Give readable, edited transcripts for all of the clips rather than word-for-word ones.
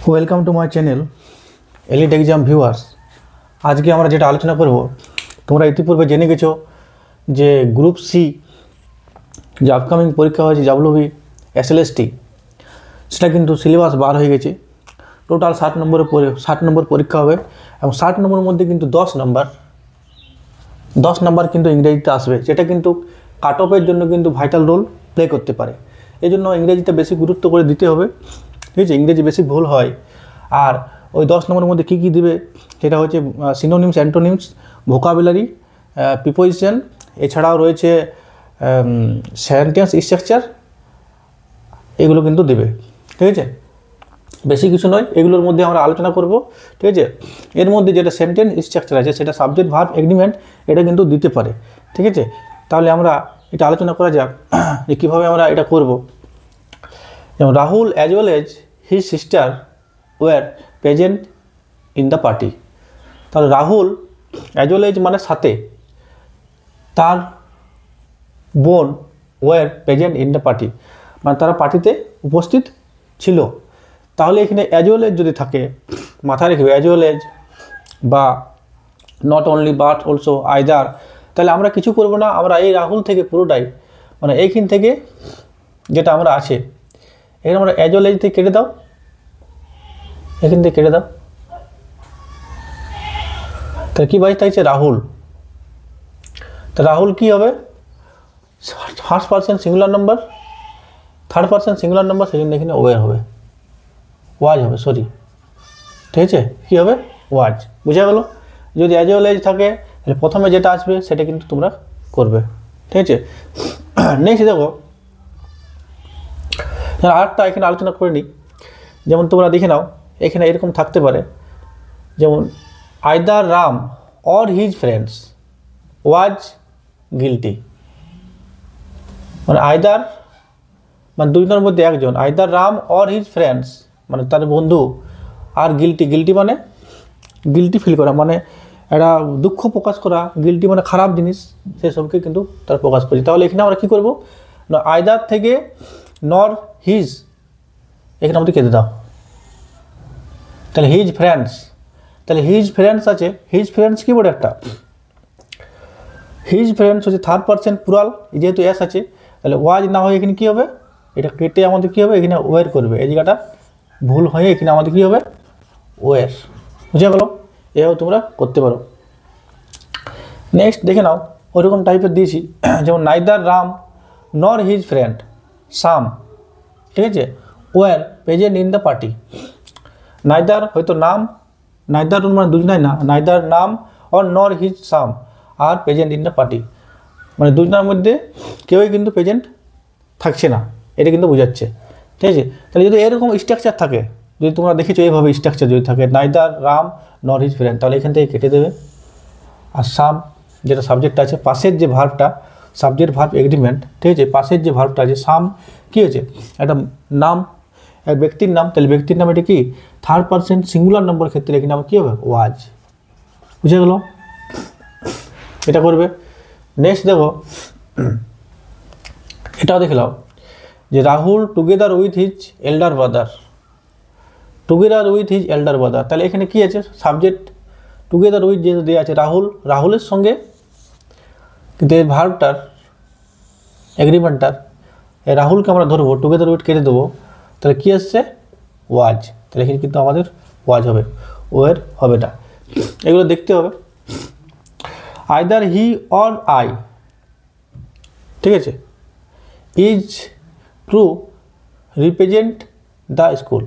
Welcome to my channel elite exam viewers. আজকে আমরা যেটা আলোচনা করব, তোমরা ইতিপূর্বে জেনে গেছো যে গ্রুপ সি যে আপকামিং পরীক্ষা হয়েছে ডাব্লিউবি এসএলএসটি, সেটা কিন্তু সিলেবাস বার হয়ে গেছে। টোটাল 60 নম্বর পরীক্ষা হবে এবং 60 নম্বরের মধ্যে কিন্তু 10 নাম্বার কিন্তু ইংরেজিতে আসবে, যেটা কিন্তু কাট অফের জন্য কিন্তু ভাইটাল রোল প্লে করতে পারে। এই জন্য ইংরেজিতে বেশি গুরুত্ব করে দিতে হবে, ঠিক আছে? ইংরেজি বেশি ভুল হয়। আর ওই 10 নম্বরের মধ্যে কী কী দিবে সেটা হচ্ছে সিনোনিমস, অ্যান্টোনিমস, ভোকাবুলারি, প্রিপোজিশন, এছাড়াও রয়েছে সেন্টেন্স স্ট্রাকচার, এগুলো কিন্তু দেবে, ঠিক আছে? বেশি কিছু নয়, এগুলোর মধ্যে আমরা আলোচনা করব, ঠিক আছে? এর মধ্যে যেটা সেন্টেন্স স্ট্রাকচার আছে সেটা সাবজেক্ট ভার্ব এগ্রিমেন্ট এটা কিন্তু দিতে পারে, ঠিক আছে? তাহলে আমরা এটা আলোচনা করা যাক যে কীভাবে আমরা এটা করব। যেমন Rahul as well as his sister were present in the party. তাহলে রাহুল অ্যাজ ওয়েল এজ মানে সাথে, তার বোন were present in the party মানে তারা পার্টিতে উপস্থিত ছিল। তাহলে এখানে অ্যাজ ওয়েল এজ যদি থাকে, মাথায় রেখে অ্যাজ ওয়েল এজ বা not only but also either, তাহলে আমরা কিছু করব না, আমরা এই রাহুল থেকে পুরোটাই মানে এইখান থেকে যেটা আমরা আছে এখানে আমরা অ্যাজ ওয়েল এজ থেকে কেটে দাও, এখান থেকে কেটে দাও। তাহলে কী বাঁচতে চাইছে? রাহুল। তো রাহুল কী হবে? First person singular number, third person singular number, সেই জন্য এখানে ওয়ার হবে, ওয়াজ হবে, সরি, ঠিক আছে? কী হবে? ওয়াজ। বুঝা গেল? যদি অ্যাজ ওয়েল এজ থাকে তাহলে প্রথমে যেটা আসবে সেটা কিন্তু তোমরা করবে, ঠিক আছে? নেক্সট দেখো, আরেকটা এখানে আলোচনা করে নিই। যেমন তোমরা দেখে নাও, এখানে এরকম থাকতে পারে, যেমন either Ram or his friends was guilty, মানে আইদার মানে দুজনের মধ্যে একজন, either Ram or his friends মানে তার বন্ধু, আর গিলটি মানে গিলটি ফিল করা, মানে একটা দুঃখ প্রকাশ করা, গিলটি মানে খারাপ জিনিস, সেসবকে কিন্তু তার প্রকাশ করছে। তাহলে এখানে আমরা কী করবো না, আইদার থেকে নর হিজ এখানে আমাদের কেটে দাও। তাহলে হিজ ফ্রেন্ডস, তাহলে হিজ ফ্রেন্ডস আছে, হিজ ফ্রেন্ডস কি বলে একটা, হিজ ফ্রেন্ডস হচ্ছে থার্ড পারসন প্লুরাল, যেহেতু এস আছে তাহলে ওয়াজ না হয় এখানে কী হবে, এটা কেটে আমাদের কী হবে, এখানে ওয়ার করবে, এই জায়গাটা ভুল হয়ে এখানে আমাদের কী হবে, ওয়ার। বুঝে গেল? এভাবে তোমরা করতে পারো। নেক্সট দেখে নাও, ওইরকম টাইপের দিয়েছি, যেমন নাইদার রাম নর হিজ ফ্রেন্ড সাম, ঠিক আছে, were present in the party. Neither হয়তো নাম, নাইদার মানে দুজনাই না, নাইদার নাম or nor his some are present in the party মানে দুজনের মধ্যে কেউই কিন্তু প্রেজেন্ট থাকছে না, এটা কিন্তু বোঝাচ্ছে, ঠিক আছে? তাহলে যদি এরকম স্ট্রাকচার থাকে, যদি তোমরা দেখেছো এইভাবে স্ট্রাকচার যদি থাকে নাইদার রাম নর হিজ ফ্রেন্ড, তাহলে এখান থেকে কেটে দেবে। আর সাম যেটা সাবজেক্ট আছে, পাশের যে ভার্বটা সাবজেক্ট ভার্ব এগ্রিমেন্ট, ঠিক আছে, পাশের যে ভার্বটা আছে সাম কী হয়েছে, একটা নাম, এক ব্যক্তির নাম, তাহলে ব্যক্তির নাম এটা কি থার্ড পারসন সিঙ্গুলার নম্বর ক্ষেত্রে এখানে আমার কী হবে, ওয়াজ। বুঝে গেল? এটা করবে। নেক্সট দেখো, এটাও দেখে নাও যে Rahul together with his elder brother, together with his elder brother, তাহলে এখানে কী আছে, সাবজেক্ট টুগেদার উইথ যেহেতু দেওয়া আছে রাহুল, রাহুলের সঙ্গে কিন্তু এই ভার্বটার এগ্রিমেন্টটার এই রাহুলকে আমরা ধরবো, টুগেদার উইথ কেটে দেবো, তাহলে কী আসছে, ওয়াজ। তাহলে এখানে কিন্তু আমাদের ওয়াজ হবে, ওয়ের হবে না। এগুলো দেখতে হবে। আইদার হি অর আই, ঠিক আছে, is to represent the school,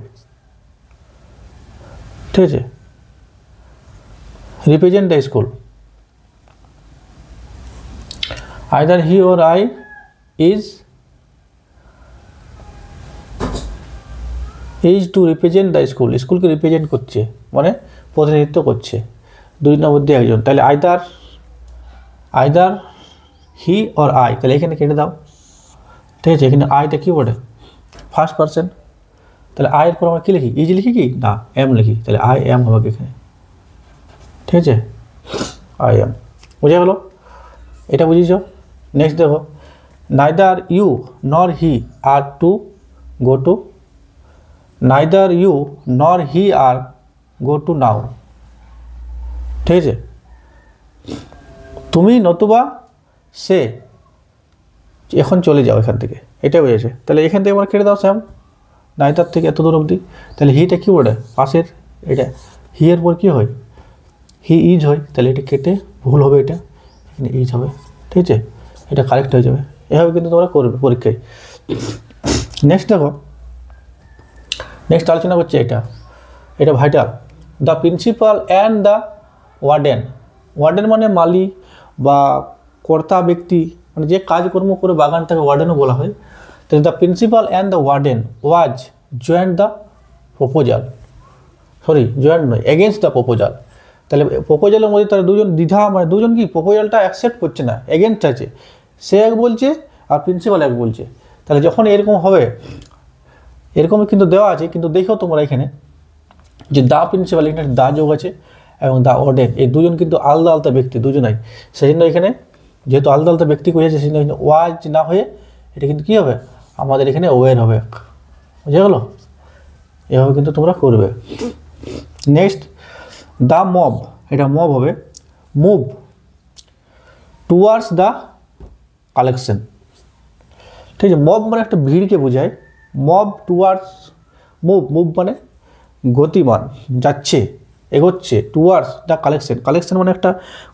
ঠিক আছে, represent the school. Either he or I is to represent the school, স্কুলকে রিপ্রেজেন্ট করছে মানে প্রতিনিধিত্ব করছে, দুজনের মধ্যে একজন। তাহলে আইদার হি অর আই, তাহলে এখানে কেটে দাও, ঠিক আছে? এখানে আইটা কী বলে, ফার্স্ট পারসন, তাহলে আয়ের পর আমরা কী লিখি, ইজ লিখি কি না এম লিখি, তাহলে আই এম হবে এখানে, ঠিক আছে, আই এম। বুঝে গেল? এটা বুঝেছ? নেক্সট দেখো, neither you nor he are to go to neither you nor he R go to নাও, ঠিক আছে, তুমি নতুবা সে এখন চলে যাও এখান থেকে, এটা বুঝেছে। তাহলে এখান থেকে আমরা কেটে দাও স্যাম, নাইদার থেকে এত দূর অবধি। তাহলে হিটা কী বলে পাশের, এটা হি এর পর কী হয়, হি ইজ হয়, তাহলে এটা কেটে ভুল হবে, এটা এখানে ইজ হবে, ঠিক আছে, এটা কারেক্ট হয়ে যাবে। এভাবে কিন্তু তোমরা করবে পরীক্ষায়। নেক্সট দেখো, নেক্সট আলোচনা করছে এটা vital. The principal and the warden, warden মানে মালি বা কর্তা ব্যক্তি, মানে যে কাজকর্ম করে বাগানটাকে ওয়ার্ডেনও বলা হয়। তাহলে the principal and the warden was joined the proposal, joint নয়, এগেনস্ট দ্য প্রপোজাল। তাহলে প্রপোজালের মধ্যে তারা দুজন দ্বিধা, মানে দুজন কি প্রপোজালটা অ্যাকসেপ্ট করছে না, এগেনস্ট আছে, সে এক বলছে আর প্রিন্সিপাল এক বলছে। তাহলে যখন এরকম হবে, এরকম কিন্তু দেওয়া আছে, কিন্তু দেখো তোমরা এখানে যে দা প্রিন্সিপাল, এখানে দা যোগ আছে এবং দা ওয়ার্ডেন, এই দুজন কিন্তু আলাদা আলাদা ব্যক্তি, দুজনাই। সেই জন্য এখানে যেহেতু আলাদা আলাদা ব্যক্তি করেছে, সেই জন্য ওয়াজ না হয়ে এটা কিন্তু কী হবে, আমাদের এখানে ওয়ের হবে, বুঝে গেল? এভাবে কিন্তু তোমরা করবে। নেক্সট দ্য মব, এটা মব হবে মুভ টুয়ার্ডস দ্য কালেকশন, ঠিক আছে। মব মানে একটা ভিড়কে বোঝায়, মব টুয়ার্ডস, মুভ মানে গতিমান, যাচ্ছে, এগোচ্ছে, টুয়ার্ডস দ্য কালেকশন, কালেকশন মানে একটা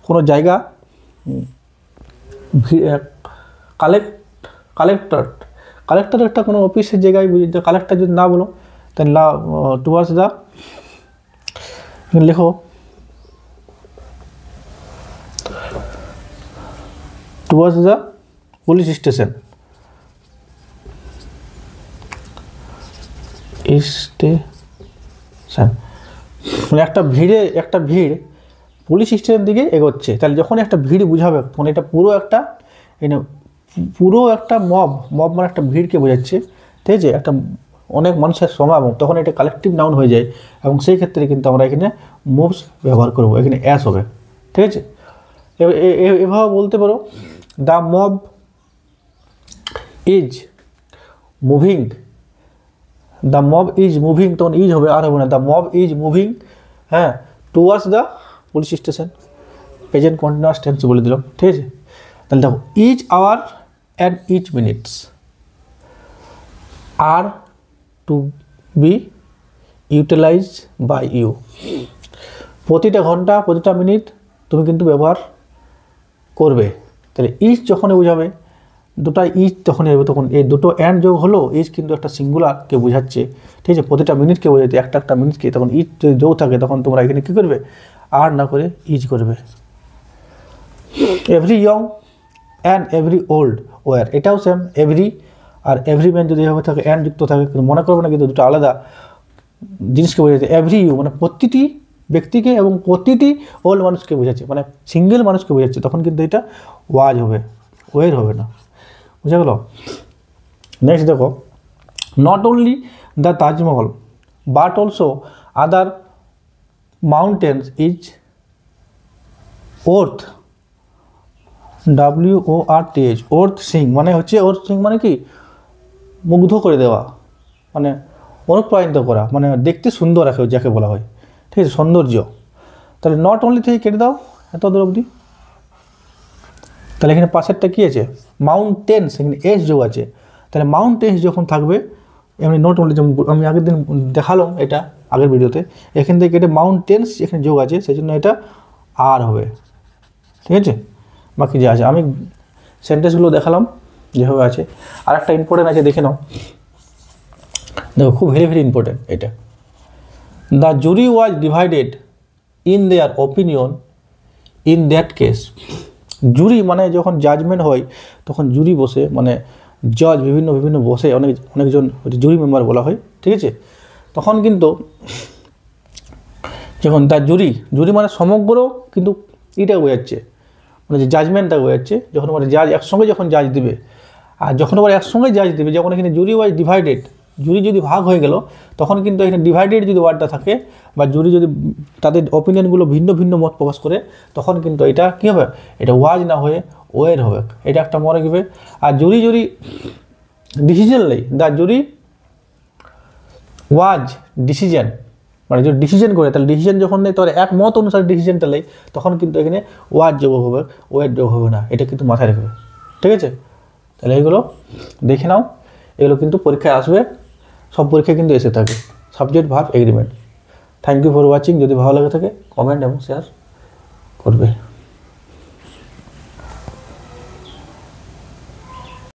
কোনো জায়গা, কালেক্টর একটা কোনো অফিসের জায়গায় বুঝে, কালেক্টর যদি না বলো তাহলে টুয়ার্ডস দ্য, লেখো টুয়ার্ডস দ্য পুলিশ স্টেশন, মানে একটা ভিড় পুলিশ স্টেশনের দিকে এগোচ্ছে। তাহলে যখন একটা ভিড় বুঝাবে তখন এটা পুরো একটা মব মানে একটা ভিড়কে বোঝাচ্ছে, ঠিক আছে, একটা অনেক মানুষের সমাগম, তখন এটা কালেকটিভ নাউন হয়ে যায়। এবং সেই ক্ষেত্রে কিন্তু আমরা এখানে মুভস ব্যবহার করব, এখানে অ্যাস হবে, ঠিক আছে। এভাবে বলতে পারো the mob is moving, the mob is moving, তখন ইজ হবে, আর হবে না, দ্য মব ইজ মুভিং, হ্যাঁ, towards the police station, present continuous tense বলে দিলাম, ঠিক আছে। তাহলে দেখো each hour and each minutes are to be utilize by you, প্রতিটা ঘন্টা প্রতিটা মিনিট তুমি কিন্তু ব্যবহার করবে। তাহলে ইচ যখনই বোঝাবে, দুটা ইচ তখনই হবে, তখন এই দুটো অ্যান্ড যোগ হলো, ইচ কিন্তু একটা সিঙ্গুলারকে বোঝাচ্ছে, ঠিক আছে, প্রতিটা মিনিটকে বোঝাচ্ছে, একটা মিনিটকে, তখন ইচ যদি যোগ থাকে তখন তোমরা এখানে কী করবে, আর না করে ইচ করবে। Every young and every old were, এটাও সেম, এভরি আর এভরি ম্যান যদি এভাবে থাকে অ্যান্ড যুক্ত থাকে, কিন্তু মনে করবে না কিন্তু দুটো আলাদা জিনিসকে বোঝাচ্ছে। এভরি ইউ মানে প্রতিটি ব্যক্তিকে এবং প্রতিটি ওল্ড মানুষকে বোঝাচ্ছে, মানে সিঙ্গেল মানুষকে বোঝাচ্ছে, তখন কিন্তু এটা ওয়াজ হবে, ওয়ের হবে না, বুঝা গেল? নেক্সট দেখো not only the Taj Mahal but also other mountains is worth, WORTH, worth Singh মানে হচ্ছে, ওর্থ সিং মানে কি, মুগ্ধ করে দেওয়া, মানে অনুপ্রাণিত করা, মানে দেখতে সুন্দর রাখে যাকে বলা হয়, ঠিক আছে, সৌন্দর্য। তাহলে নট অনলি থেকে কেটে দাও এত দূর অবধি। তাহলে এখানে পাশেরটা কী আছে, মাউন্টেন্স, এখানে এস যোগ আছে, তাহলে মাউন্টেন্স যখন থাকবে এমনি নট অনলি, যেমন আমি আগের দিন দেখালাম এটা আগের ভিডিওতে, এখান থেকে কেটে মাউন্টেন্স এখানে যোগ আছে, সেই জন্য এটা আর হবে, ঠিক আছে। বাকি যা আছে আমি সেন্টেন্সগুলো দেখালাম যেভাবে আছে। আর একটা ইম্পর্টেন্ট আছে, দেখে নাও, দেখো খুব ভেরি ইম্পর্টেন্ট এটা। The jury was divided in their opinion in that case, jury মানে যখন জাজমেন্ট হয় তখন জুরি বসে, মানে জজ বিভিন্ন বসে, অনেকজন জুরি মেম্বার বলা হয়, ঠিক আছে। তখন কিন্তু যখন দ্য জুরি মানে সমগ্র কিন্তু এটা বোঝাচ্ছে, মানে যে জাজমেন্টটা বোঝাচ্ছে, যখন মানে জাজ একসঙ্গে যখন জাজ দিবে, আর যখন আবার একসঙ্গে জাজ দিবে, যখন এখানে জুরি ওয়াজ ডিভাইডেড, জুরি যদি ভাগ হয়ে গেল তখন কিন্তু এখানে ডিভাইডেড যদি ওয়ার্ডটা থাকে, বা জুরি যদি তাদের অপিনিয়নগুলো ভিন্ন মত প্রকাশ করে, তখন কিন্তু এটা কী হবে, এটা ওয়াজ না হয়ে ওয়ের হবে, এটা একটা মনে রাখবে। আর জুরি ডিসিশন নেই, দ্য জুরি ওয়াজ ডিসিশন, মানে যদি ডিসিশন করে তাহলে ডিসিশন যখন নেই তোর একমত অনুসারে ডিসিশনটা নেই তখন কিন্তু এখানে ওয়াজ যোগ হবে, ওয়েট যোগ হবে না, এটা কিন্তু মাথায় রাখবে। ঠিক আছে, তাহলে এইগুলো দেখে নাও, এগুলো কিন্তু পরীক্ষায় আসবে, সব পরীক্ষায় কিন্তু এসে থাকে। Subject verb agreement. Thank you for watching. যদি ভালো লাগে থাকে কমেন্ট এবং শেয়ার করবে।